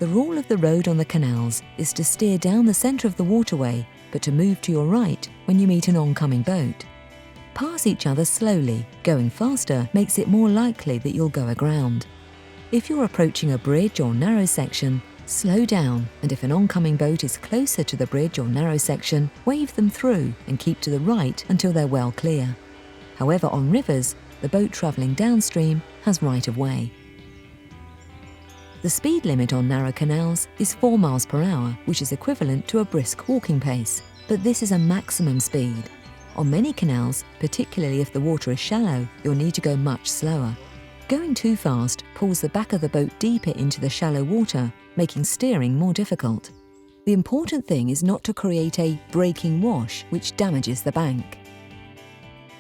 The rule of the road on the canals is to steer down the centre of the waterway, but to move to your right when you meet an oncoming boat. Pass each other slowly. Going faster makes it more likely that you'll go aground. If you're approaching a bridge or narrow section, slow down, and if an oncoming boat is closer to the bridge or narrow section, wave them through and keep to the right until they're well clear. However, on rivers, the boat travelling downstream has right of way. The speed limit on narrow canals is 4 miles per hour, which is equivalent to a brisk walking pace, but this is a maximum speed. On many canals, particularly if the water is shallow, you'll need to go much slower. Going too fast pulls the back of the boat deeper into the shallow water, making steering more difficult. The important thing is not to create a breaking wash which damages the bank.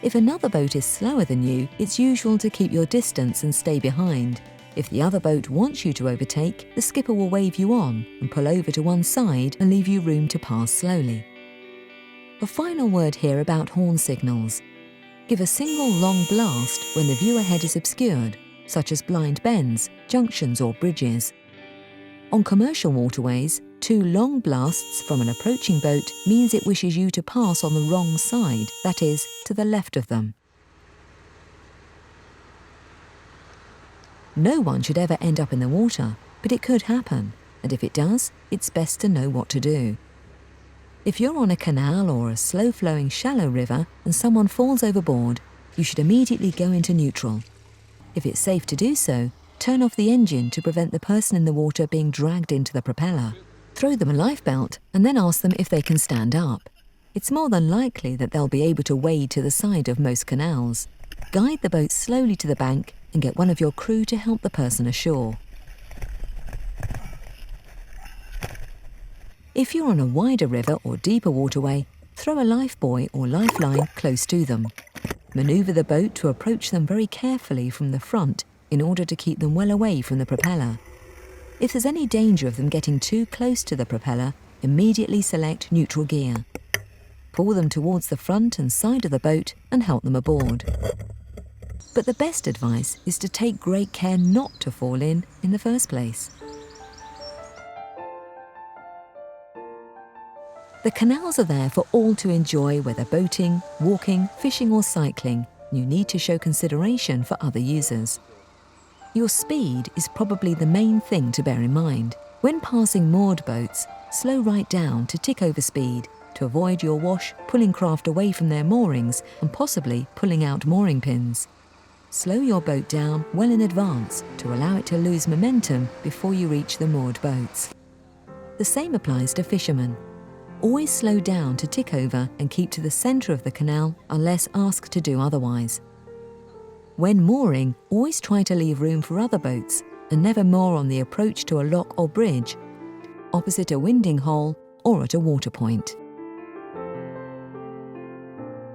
If another boat is slower than you, it's usual to keep your distance and stay behind. If the other boat wants you to overtake, the skipper will wave you on and pull over to one side and leave you room to pass slowly. A final word here about horn signals. Give a single long blast when the view ahead is obscured, such as blind bends, junctions or bridges. On commercial waterways, 2 long blasts from an approaching boat means it wishes you to pass on the wrong side, that is, to the left of them. No one should ever end up in the water, but it could happen, and if it does, it's best to know what to do. If you're on a canal or a slow-flowing shallow river and someone falls overboard, you should immediately go into neutral. If it's safe to do so, turn off the engine to prevent the person in the water being dragged into the propeller. Throw them a lifebelt and then ask them if they can stand up. It's more than likely that they'll be able to wade to the side of most canals. Guide the boat slowly to the bank and get one of your crew to help the person ashore. If you're on a wider river or deeper waterway, throw a lifebuoy or lifeline close to them. Maneuver the boat to approach them very carefully from the front in order to keep them well away from the propeller. If there's any danger of them getting too close to the propeller, immediately select neutral gear. Pull them towards the front and side of the boat and help them aboard. But the best advice is to take great care not to fall in the first place. The canals are there for all to enjoy, whether boating, walking, fishing or cycling. You need to show consideration for other users. Your speed is probably the main thing to bear in mind. When passing moored boats, slow right down to tick over speed to avoid your wash pulling craft away from their moorings and possibly pulling out mooring pins. Slow your boat down well in advance to allow it to lose momentum before you reach the moored boats. The same applies to fishermen. Always slow down to tick over and keep to the centre of the canal unless asked to do otherwise. When mooring, always try to leave room for other boats and never moor on the approach to a lock or bridge, opposite a winding hole or at a water point.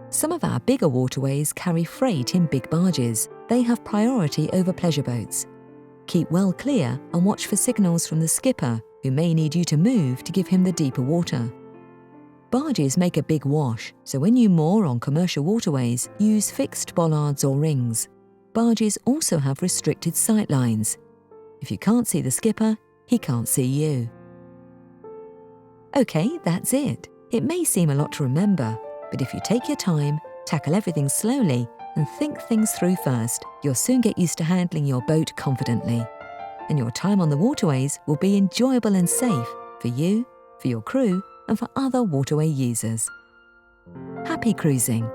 Some of our bigger waterways carry freight in big barges. They have priority over pleasure boats. Keep well clear and watch for signals from the skipper, who may need you to move to give him the deeper water. Barges make a big wash, so when you moor on commercial waterways, use fixed bollards or rings. Barges also have restricted sight lines. If you can't see the skipper, he can't see you. Okay, that's it. It may seem a lot to remember, but if you take your time, tackle everything slowly, and think things through first, you'll soon get used to handling your boat confidently. And your time on the waterways will be enjoyable and safe for you, for your crew, and for other waterway users. Happy cruising!